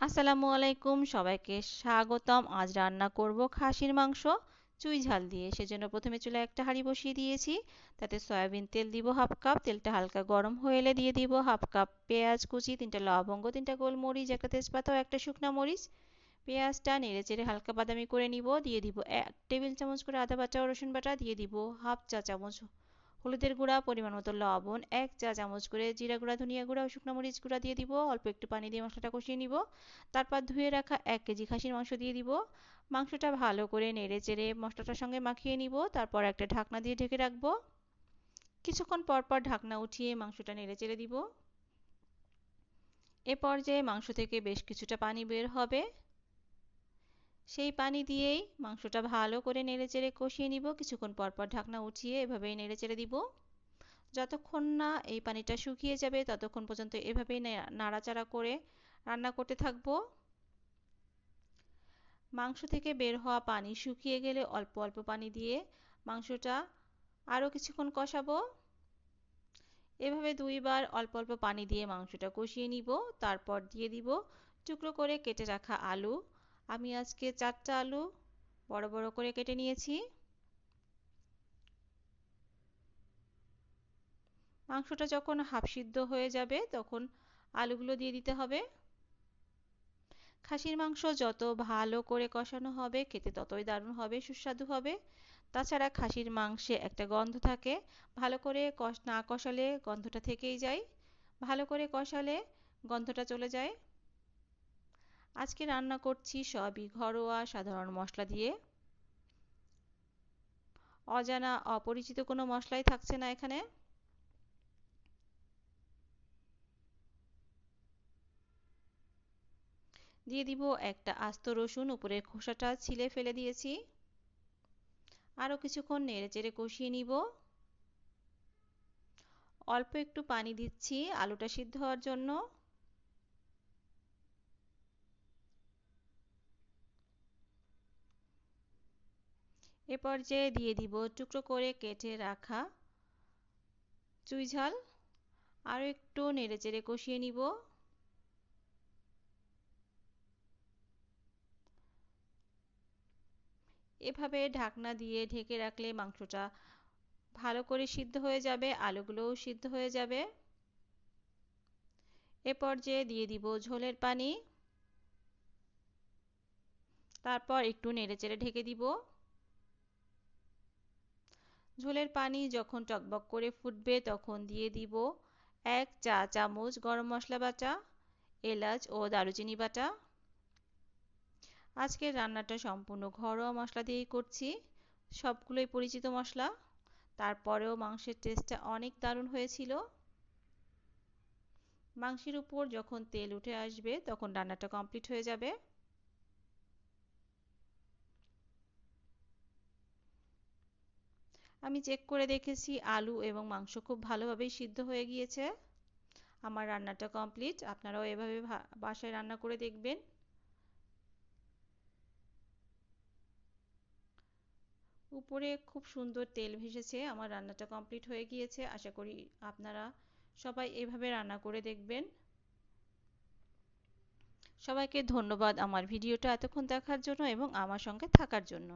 আসসালামু আলাইকুম, সবাইকে স্বাগতম। আজ রান্না করব খাসির মাংস চুই ঝাল দিয়ে। সেজন্য প্রথমে চুলায় একটা হাঁড়ি বসিয়ে দিয়েছি। তাতে সয়াবিন তেল দিব হাফ কাপ। তেলটা হালকা গরম হয়ে এলে দিয়ে দিব হাফ কাপ পেঁয়াজ কুচি, তিনটা লবঙ্গ, তিনটা গোলমরিচ, একটা তেজপাতা ও একটা শুকনা মরিচ। পেঁয়াজটা নেড়ে চেড়ে হালকা বাদামি করে নিব। দিয়ে দিব 1 টেবিল চামচ করে আদা বাটা ও রসুন বাটা। দিয়ে দিব হাফ চা চামচ হলুদের গুঁড়া, পরিমাণ মতো লবণ, 1 চা চামচ করে জিরা গুঁড়া, ধনিয়া গুঁড়া ও শুকনো মরিচ গুঁড়া দিয়ে দিব। অল্প একটু পানি দিয়ে মশলাটা কষিয়ে নিব। তারপর ধুয়ে রাখা 1 কেজি খাসির মাংস দিয়ে দিব। মাংসটা ভালো করে নেড়ে চেড়ে মশলাটার সঙ্গে মাখিয়ে নিব। তারপর একটা ঢাকনা দিয়ে ঢেকে রাখবো। কিছুক্ষণ পর পর ঢাকনা উঠিয়ে মাংসটা নেড়ে চেড়ে দিব। এ পর্যায়ে মাংস থেকে বেশ কিছুটা পানি বের হবে। সেই পানি দিয়েই মাংসটা ভালো করে নেড়েচেড়ে কষিয়ে নিব। কিছুক্ষণ পর পর ঢাকনা উঠিয়ে এভাবেই নেড়েচেড়ে দিব। যতক্ষণ না এই পানিটা শুকিয়ে যাবে ততক্ষণ পর্যন্ত এভাবেই নাড়াচাড়া করে রান্না করতে থাকবো। মাংস থেকে বের হওয়া পানি শুকিয়ে গেলে অল্প অল্প পানি দিয়ে মাংসটা আরও কিছুক্ষণ কষাবো। এভাবে দুইবার অল্প অল্প পানি দিয়ে মাংসটা কষিয়ে নিব। তারপর দিয়ে দিব টুকরো করে কেটে রাখা আলু। আমি আজকে 4টা আলু বড় বড় করে কেটে নিয়েছি। মাংসটা যখন হাফ সিদ্ধ হয়ে যাবে তখন আলুগুলো দিয়ে দিতে হবে। খাসির মাংস যত ভালো করে কষানো হবে খেতে ততই দারুণ হবে, সুস্বাদু হবে। তাছাড়া খাসির মাংসে একটা গন্ধ থাকে, ভালো করে না কষালে গন্ধটা থেকেই যায়, ভালো করে কষালে গন্ধটা চলে যায়। আজকে রান্না করছি সবই ঘরোয়া সাধারণ মশলা দিয়ে, অজানা অপরিচিত কোনো মশলাই থাকছে না এখানে। দিয়ে দিব একটা আস্ত রসুন, উপরের খোসাটা ছিলে ফেলে দিয়েছি। আরও কিছুক্ষণ নেড়েচেড়ে কষিয়ে নিব। অল্প একটু পানি দিচ্ছি আলুটা সিদ্ধ হওয়ার জন্য। এ পর্যায়ে দিয়ে দিব টুকরো করে কেটে রাখা চুই ঝাল। আরও একটু নেড়েচেড়ে কষিয়ে নিব। এভাবে ঢাকনা দিয়ে ঢেকে রাখলে মাংসটা ভালো করে সিদ্ধ হয়ে যাবে, আলুগুলোও সিদ্ধ হয়ে যাবে। এ পর্যায়ে দিয়ে দিব ঝোলের পানি। তারপর একটু নেড়েচেড়ে ঢেকে দিব। ঝোলের পানি যখন টকবক করে ফুটবে তখন দিয়ে দিব 1 চা চামচ গরম মশলা বাটা, এলাচ ও দারুচিনি বাটা। আজকের রান্নাটা সম্পূর্ণ ঘরোয়া মশলা দিয়েই করছি, সবগুলোই পরিচিত মশলা। তারপরেও মাংসের টেস্টটা অনেক দারুণ হয়েছিল। মাংসের উপর যখন তেল উঠে আসবে তখন রান্নাটা কমপ্লিট হয়ে যাবে। আমি চেক করে দেখেছি আলু এবং মাংস খুব ভালোভাবেই সিদ্ধ হয়ে গিয়েছে। আমার রান্নাটা কমপ্লিট। আপনারাও এভাবে বাসায় রান্না করে দেখবেন। উপরে খুব সুন্দর তেল ভেসেছে। আমার রান্নাটা কমপ্লিট হয়ে গিয়েছে। আশা করি আপনারা সবাই এভাবে রান্না করে দেখবেন। সবাইকে ধন্যবাদ আমার ভিডিওটা এতক্ষণ দেখার জন্য এবং আমার সঙ্গে থাকার জন্য।